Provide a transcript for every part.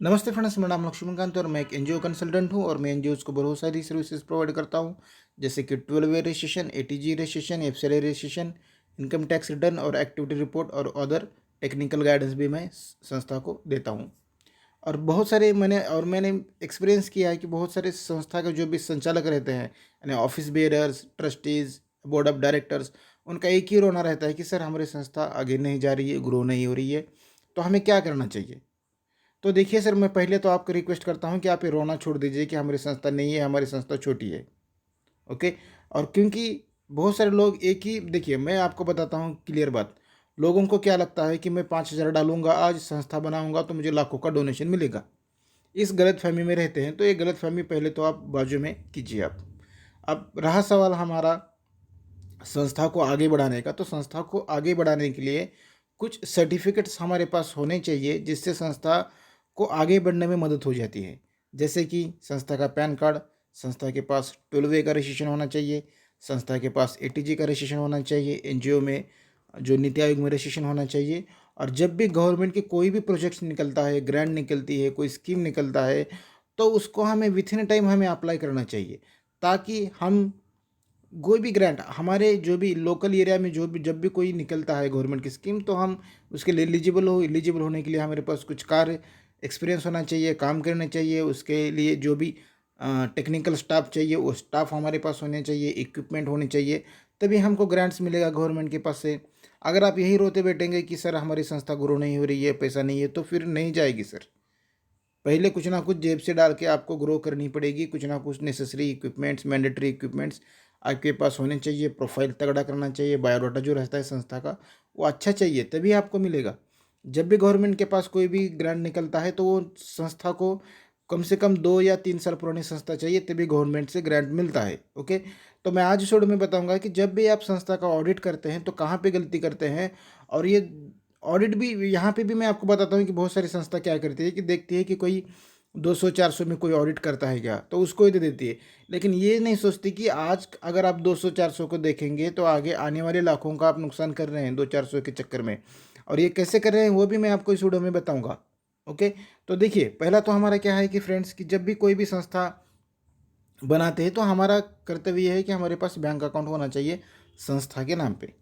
नमस्ते फ्रेंड्स, मेरा नाम लक्ष्मीकांत और मैं एक एनजीओ कंसल्टेंट हूँ और मैं एनजीओज़ को बहुत सारी सर्विसेज प्रोवाइड करता हूँ। जैसे कि 12 registration, ATG registration, FCI registration, income tax return और एक्टिविटी रिपोर्ट और अदर टेक्निकल गाइडेंस भी मैं संस्था को देता हूँ। और बहुत सारे मैंने एक्सपीरियंस किया है कि बहुत सारे संस्था के जो भी संचालक रहते हैं, यानी office bearers, trustees, board of directors, उनका एक ही रोना रहता है कि सर हमारी संस्था आगे नहीं जा रही है, ग्रो नहीं हो रही है, तो हमें क्या करना चाहिए। तो देखिए सर, मैं पहले तो आपको रिक्वेस्ट करता हूँ कि आप ये रोना छोड़ दीजिए कि हमारी संस्था नहीं है, हमारी संस्था छोटी है। ओके। और क्योंकि बहुत सारे लोग एक ही, देखिए मैं आपको बताता हूँ क्लियर बात। लोगों को क्या लगता है कि मैं 5,000 डालूंगा, आज संस्था बनाऊंगा तो मुझे लाखों का डोनेशन मिलेगा। इस गलत फहमी में रहते हैं, तो ये गलत फहमी पहले तो आप बाजू में कीजिए आप। अब रहा सवाल हमारा संस्था को आगे बढ़ाने का, तो संस्था को आगे बढ़ाने के लिए कुछ सर्टिफिकेट्स हमारे पास होने चाहिए जिससे संस्था को आगे बढ़ने में मदद हो जाती है। जैसे कि संस्था का पैन कार्ड, संस्था के पास 12A का रजिस्ट्रेशन होना चाहिए, संस्था के पास एटीजी का रजिस्ट्रेशन होना चाहिए, एनजीओ में जो नीति आयोग में रजिस्ट्रेशन होना चाहिए। और जब भी गवर्नमेंट के कोई भी प्रोजेक्ट निकलता है, ग्रांट निकलती है, कोई स्कीम निकलता है, तो उसको हमें विथ इन टाइम हमें अप्लाई करना चाहिए, ताकि हम कोई भी ग्रांट हमारे जो भी लोकल एरिया में जो भी जब भी कोई निकलता है गवर्नमेंट की स्कीम, तो हम उसके लिए एलिजिबल होने के लिए हमारे पास कुछ कार्य एक्सपीरियंस होना चाहिए, काम करने चाहिए। उसके लिए जो भी टेक्निकल स्टाफ चाहिए वो स्टाफ हमारे पास होने चाहिए, इक्विपमेंट होने चाहिए, तभी हमको ग्रांट्स मिलेगा गवर्नमेंट के पास से। अगर आप यही रोते बैठेंगे कि सर हमारी संस्था ग्रो नहीं हो रही है, पैसा नहीं है, तो फिर नहीं जाएगी सर। पहले कुछ ना कुछ जेब से डाल के आपको ग्रो करनी पड़ेगी। कुछ ना कुछ नेसेसरी इक्विपमेंट्स, मैंडेटरी इक्विपमेंट्स आपके पास होने चाहिए। प्रोफाइल तगड़ा करना चाहिए, बायोडाटा जो रहता है संस्था का वो अच्छा चाहिए, तभी आपको मिलेगा। जब भी गवर्नमेंट के पास कोई भी ग्रांट निकलता है तो वो संस्था को कम से कम 2 या 3 साल पुरानी संस्था चाहिए, तभी गवर्नमेंट से ग्रांट मिलता है। ओके। तो मैं आज इस वीडियो में बताऊंगा कि जब भी आप संस्था का ऑडिट करते हैं तो कहाँ पे गलती करते हैं। और ये ऑडिट भी, यहाँ पे भी मैं आपको बताता हूँ कि बहुत सारी संस्था क्या करती है कि देखती है कि कोई 200-400 में कोई ऑडिट करता है क्या, तो उसको ही दे देती है। लेकिन ये नहीं सोचती कि आज अगर आप 200-400 को देखेंगे तो आगे आने वाले लाखों का आप नुकसान कर रहे हैं 200-400 के चक्कर में। और ये कैसे कर रहे हैं वो भी मैं आपको इस वीडियो में बताऊंगा। ओके। तो देखिए, पहला तो हमारा क्या है कि फ्रेंड्स, कि जब भी कोई भी संस्था बनाते हैं तो हमारा कर्तव्य है कि हमारे पास बैंक अकाउंट होना चाहिए संस्था के नाम पे।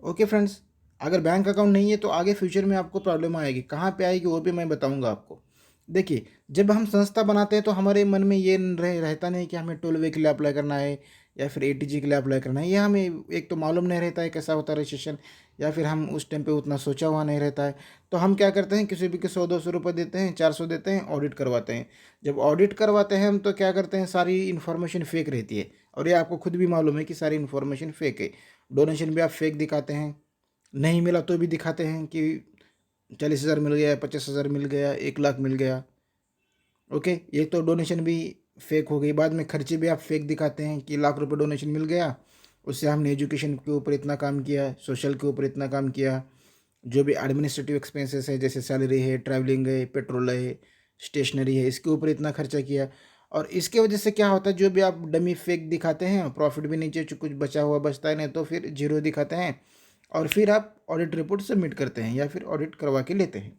Okay friends. अगर बैंक अकाउंट नहीं है तो आगे फ्यूचर में आपको प्रॉब्लम आएगी। कहाँ पे आएगी वो भी मैं बताऊंगा आपको। देखिए, जब हम संस्था बनाते हैं तो हमारे मन में ये रहता नहीं कि हमें 12A के लिए अप्लाई करना है या फिर एटीजी के लिए अप्लाई करना है। ये हमें एक तो मालूम नहीं रहता है कैसा होता है रजिस्ट्रेशन, या फिर हम उस टाइम पे उतना सोचा हुआ नहीं रहता है। तो हम क्या करते हैं, किसी भी के 100-200 रुपये देते हैं, 400 देते हैं, ऑडिट करवाते हैं। जब ऑडिट करवाते हैं हम तो क्या करते हैं, सारी इन्फॉर्मेशन फेक रहती है। और ये आपको खुद भी मालूम है कि सारी इन्फॉर्मेशन फेक है। डोनेशन भी आप फेक दिखाते हैं, नहीं मिला तो भी दिखाते हैं कि 40,000 मिल गया, 50,000 मिल गया, 1 लाख मिल गया। ओके। ये तो डोनेशन भी फेक हो गई। बाद में खर्चे भी आप फेक दिखाते हैं कि लाख रुपए डोनेशन मिल गया, उससे हमने एजुकेशन के ऊपर इतना काम किया, सोशल के ऊपर इतना काम किया, जो भी एडमिनिस्ट्रेटिव एक्सपेंसेस है जैसे सैलरी है, ट्रैवलिंग है, पेट्रोल है, स्टेशनरी है, इसके ऊपर इतना खर्चा किया। और इसके वजह से क्या होता है, जो भी आप डमी फेक दिखाते हैं, प्रॉफिट भी नीचे कुछ बचा हुआ बचता है, नहीं तो फिर जीरो दिखाते हैं। और फिर आप ऑडिट रिपोर्ट सबमिट करते हैं या फिर ऑडिट करवा के लेते हैं।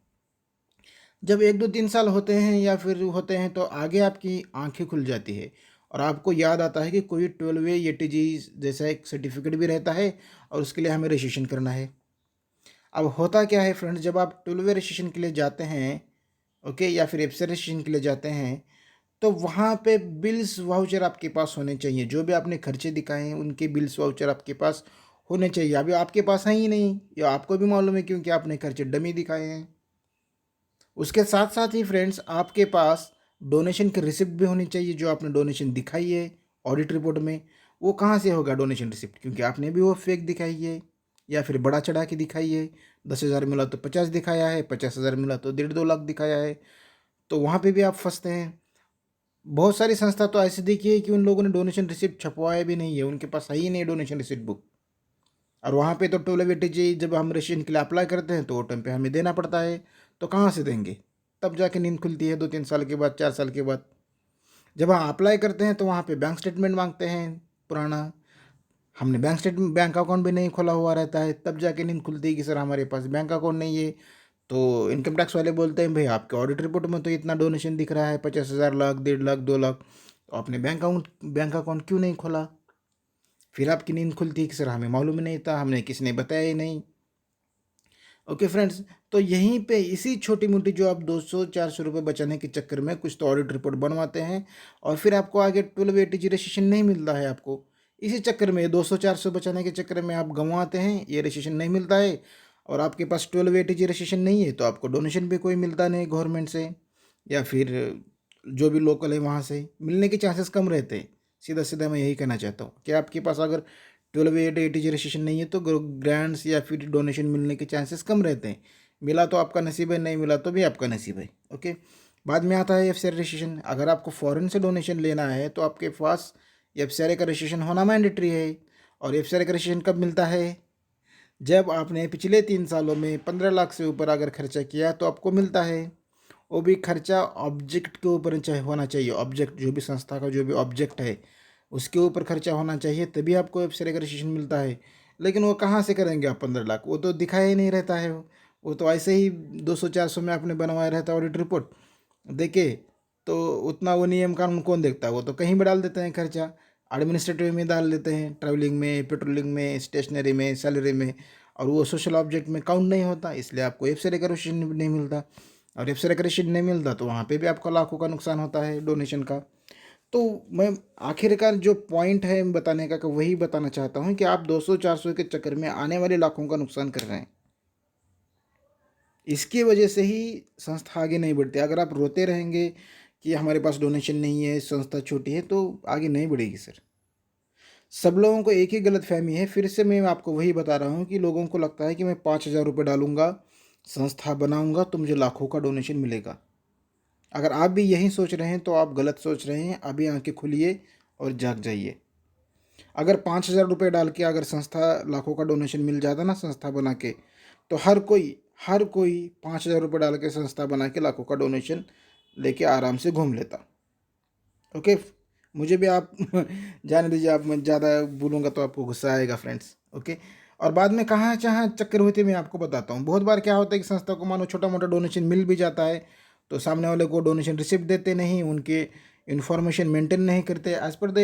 जब 1-2-3 साल होते हैं या फिर होते हैं तो आगे आपकी आंखें खुल जाती है और आपको याद आता है कि कोई 12A एटीजी जैसा एक सर्टिफिकेट भी रहता है और उसके लिए हमें रजिस्ट्रेशन करना है। अब होता क्या है फ्रेंड्स, जब आप 12A रजिस्ट्रेशन के लिए जाते हैं, ओके, या फिर एफसी रजिस्ट्रेशन के लिए जाते हैं, तो वहाँ पे बिल्स वाउचर आपके पास होने चाहिए। जो भी आपने खर्चे दिखाए हैं उनके बिल्स वाउचर आपके पास होने चाहिए। अभी आपके पास है ही नहीं, या आपको भी मालूम है क्योंकि आपने खर्चे डमी दिखाए हैं। उसके साथ साथ ही फ्रेंड्स, आपके पास डोनेशन की रिसिप्ट भी होनी चाहिए। जो आपने डोनेशन दिखाई है ऑडिट रिपोर्ट में, वो कहाँ से होगा डोनेशन रिसिप्ट, क्योंकि आपने भी वो फेक दिखाई है या फिर बड़ा चढ़ा के दिखाई है। 10,000 मिला तो 50 दिखाया है, 50,000 मिला तो 1.5-2 लाख दिखाया है, तो वहाँ पे भी आप फंसते हैं। बहुत सारी संस्था तो ऐसी देखी है कि उन लोगों ने डोनेशन रिसिप्ट छपवाया भी नहीं है, उनके पास है ही नहीं डोनेशन रिसिप्ट बुक। और वहाँ पे तो टोल वेटेज जब हम रजिस्ट्रेशन के लिए अप्लाई करते हैं तो वो टाइम पे हमें देना पड़ता है, तो कहाँ से देंगे। तब जाके नींद खुलती है 2-3 साल के बाद, 4 साल के बाद। जब हम अप्लाई करते हैं तो वहाँ पे बैंक स्टेटमेंट मांगते हैं पुराना। हमने बैंक अकाउंट भी नहीं खोला हुआ रहता है, तब जाके नींद खुलती है कि सर हमारे पास बैंक अकाउंट नहीं है। तो इनकम टैक्स वाले बोलते हैं भाई आपके ऑडिट रिपोर्ट में तो इतना डोनेशन दिख रहा है, 50,000, लाख, 1.5 लाख, 2 लाख, तो आपने बैंक अकाउंट क्यों नहीं खोला? फिर आपकी नींद खुलती है कि सर हमें मालूम ही नहीं था, हमने किसी ने बताया ही नहीं। ओके फ्रेंड्स, तो यहीं पे इसी छोटी मोटी जो आप 200-400 रुपये बचाने के चक्कर में कुछ तो ऑडिट रिपोर्ट बनवाते हैं और फिर आपको आगे 1280 रजिस्ट्रेशन नहीं मिलता है आपको। इसी चक्कर में 200-400 बचाने के चक्कर में आप गंवाते हैं, ये रजिस्ट्रेशन नहीं मिलता है और आपके पास 1280 रजिस्ट्रेशन नहीं है तो आपको डोनेशन भी कोई मिलता नहीं गवर्नमेंट से या फिर जो भी लोकल है वहाँ से, मिलने के चांसेस कम रहते हैं। सीधा सीधा मैं यही कहना चाहता हूँ कि आपके पास अगर 1280 रजिस्ट्रेशन नहीं है तो ग्रांट्स या फिर डोनेशन मिलने के चांसेस कम रहते हैं। मिला तो आपका नसीब है, नहीं मिला तो भी आपका नसीब है। ओके, बाद में आता है एफसीआई रजिस्ट्रेशन। अगर आपको फॉरेन से डोनेशन लेना है तो आपके पास एफसीआई का रजिस्ट्रेशन होना मैंडेटरी है। और एफसीआई का रजिस्ट्रेशन कब मिलता है? जब आपने पिछले 3 सालों में 15 लाख से ऊपर अगर खर्चा किया तो आपको मिलता है। वो भी खर्चा ऑब्जेक्ट के ऊपर होना चाहिए। ऑब्जेक्ट, जो भी संस्था का जो भी ऑब्जेक्ट है उसके ऊपर खर्चा होना चाहिए, तभी आपको एफसीआई का रजिस्ट्रेशन मिलता है। लेकिन वो कहाँ से करेंगे आप 15 लाख? वो तो दिखाया ही नहीं रहता है। वो तो ऐसे ही 200-400 में आपने बनवाया रहता है ऑडिट रिपोर्ट देखे, तो उतना वो नियम कानून कौन देखता है? वो तो कहीं भी डाल देते हैं खर्चा, एडमिनिस्ट्रेटिव में डाल देते हैं, ट्रैवलिंग में, पेट्रोलिंग में, स्टेशनरी में, सैलरी में, और वो सोशल ऑब्जेक्ट में काउंट नहीं होता, इसलिए आपको एफसीआई का रजिस्ट्रेशन नहीं मिलता। और एफसीआई का रजिस्ट्रेशन नहीं मिलता तो वहाँ पे भी आपको लाखों का नुकसान होता है डोनेशन का। तो मैं आखिरकार जो पॉइंट है बताने का वही बताना चाहता हूँ कि आप 200-400 के चक्कर में आने वाले लाखों का नुकसान कर रहे हैं। इसकी वजह से ही संस्था आगे नहीं बढ़ती। अगर आप रोते रहेंगे कि हमारे पास डोनेशन नहीं है, संस्था छोटी है, तो आगे नहीं बढ़ेगी सर। सब लोगों को एक ही गलत फहमी है, फिर से मैं आपको वही बता रहा हूँ कि लोगों को लगता है कि मैं 5,000 रुपये डालूंगा, संस्था बनाऊंगा तो मुझे लाखों का डोनेशन मिलेगा। अगर आप भी यही सोच रहे हैं तो आप गलत सोच रहे हैं। अभी आंखें खुलिए और जाग जाइए। अगर 5,000 रुपये डाल के अगर संस्था लाखों का डोनेशन मिल जाता ना संस्था बना के, तो हर कोई 5,000 रुपये डाल के संस्था बना के लाखों का डोनेशन लेके आराम से घूम लेता। ओके, मुझे भी आप जाने दीजिए, आप मैं ज़्यादा बोलूँगा तो आपको गुस्सा आएगा फ्रेंड्स। ओके, और बाद में कहाँ जहाँ चक्कर होते मैं आपको बताता हूँ। बहुत बार क्या होता है कि संस्था को मानो छोटा मोटा डोनेशन मिल भी जाता है तो सामने वाले को डोनेशन रिसिप्ट देते नहीं, उनके इन्फॉर्मेशन मेंटेन नहीं करते। एज पर द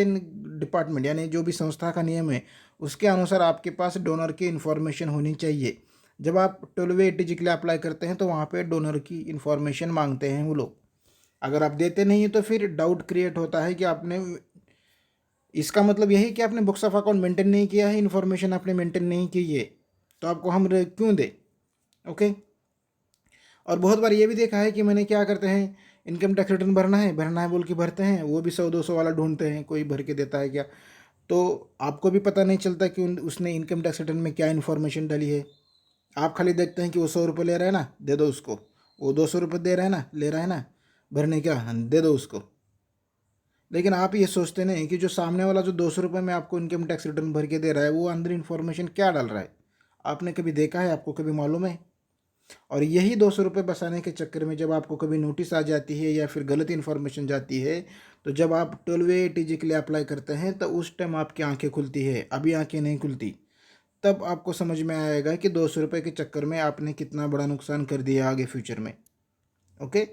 डिपार्टमेंट, यानी जो भी संस्था का नियम है उसके अनुसार आपके पास डोनर की इन्फॉर्मेशन होनी चाहिए। जब आप 1280 के लिए अप्लाई करते हैं तो वहाँ पे डोनर की इन्फॉर्मेशन मांगते हैं वो लोग। अगर आप देते नहीं हैं तो फिर डाउट क्रिएट होता है कि आपने, इसका मतलब यही कि आपने बुक्स ऑफ अकाउंट मेंटेन नहीं किया है, इन्फॉर्मेशन आपने मेंटेन नहीं की है, तो आपको हम क्यों दे? ओके, और बहुत बार ये भी देखा है कि मैंने क्या करते हैं, इनकम टैक्स रिटर्न भरना है बोल के भरते हैं, वो भी 100-200 वाला ढूंढते हैं, कोई भर के देता है क्या? तो आपको भी पता नहीं चलता कि उसने इनकम टैक्स रिटर्न में क्या इन्फॉर्मेशन डाली है। आप खाली देखते हैं कि वो 100 रुपये ले रहा है ना, दे दो उसको। वो 200 रुपये दे रहा है ना, ले रहा है ना, भरने क्या, हाँ, दे दो उसको। लेकिन आप ये सोचते नहीं कि जो सामने वाला जो 200 रुपये में आपको इनकम टैक्स रिटर्न भर के दे रहा है वो अंदर इन्फॉर्मेशन क्या डाल रहा है? आपने कभी देखा है? आपको कभी मालूम है? और यही 200 रुपये बचाने के चक्कर में जब आपको कभी नोटिस आ जाती है या फिर गलत इन्फॉर्मेशन जाती है, तो जब आप 1280 के लिए अप्लाई करते हैं तो उस टाइम आपकी आंखें खुलती है, अभी आंखें नहीं खुलती। तब आपको समझ में आएगा कि 200 रुपये के चक्कर में आपने कितना बड़ा नुकसान कर दिया आगे फ्यूचर में। ओके,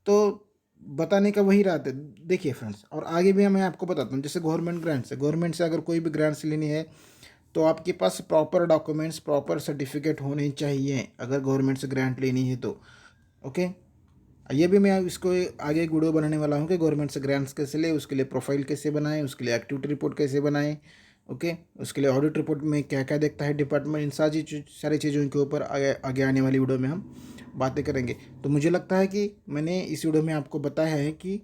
तो बताने का वही रात है। देखिए फ्रेंड्स, और आगे भी मैं आपको बताता हूँ, जैसे गवर्नमेंट से अगर कोई भी ग्रांट्स लेनी है तो आपके पास प्रॉपर डॉक्यूमेंट्स, प्रॉपर सर्टिफिकेट होने चाहिए अगर गवर्नमेंट से ग्रांट लेनी है तो। ओके, ये भी मैं इसको आगे एक वीडियो बनाने वाला हूँ कि गवर्नमेंट से ग्रांट्स कैसे ले, उसके लिए प्रोफाइल कैसे बनाएं, उसके लिए एक्टिविटी रिपोर्ट कैसे बनाएं। ओके, उसके लिए ऑडिट रिपोर्ट में क्या क्या देखता है डिपार्टमेंट, इन सारी चीज़ों के ऊपर आगे आगे आने वाली वीडियो में हम बातें करेंगे। तो मुझे लगता है कि मैंने इस वीडियो में आपको बताया है कि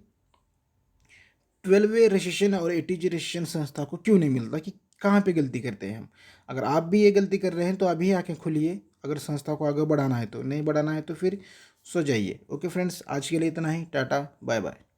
12वे रजिस्ट्रेशन और एटीजी रजिस्ट्रेशन संस्था को क्यों नहीं मिलता, कि कहाँ पे गलती करते हैं हम। अगर आप भी ये गलती कर रहे हैं तो अभी आंखें खुलिए। अगर संस्था को आगे बढ़ाना है तो, नहीं बढ़ाना है तो फिर सो जाइए। ओके फ्रेंड्स, आज के लिए इतना ही। Tata, bye bye.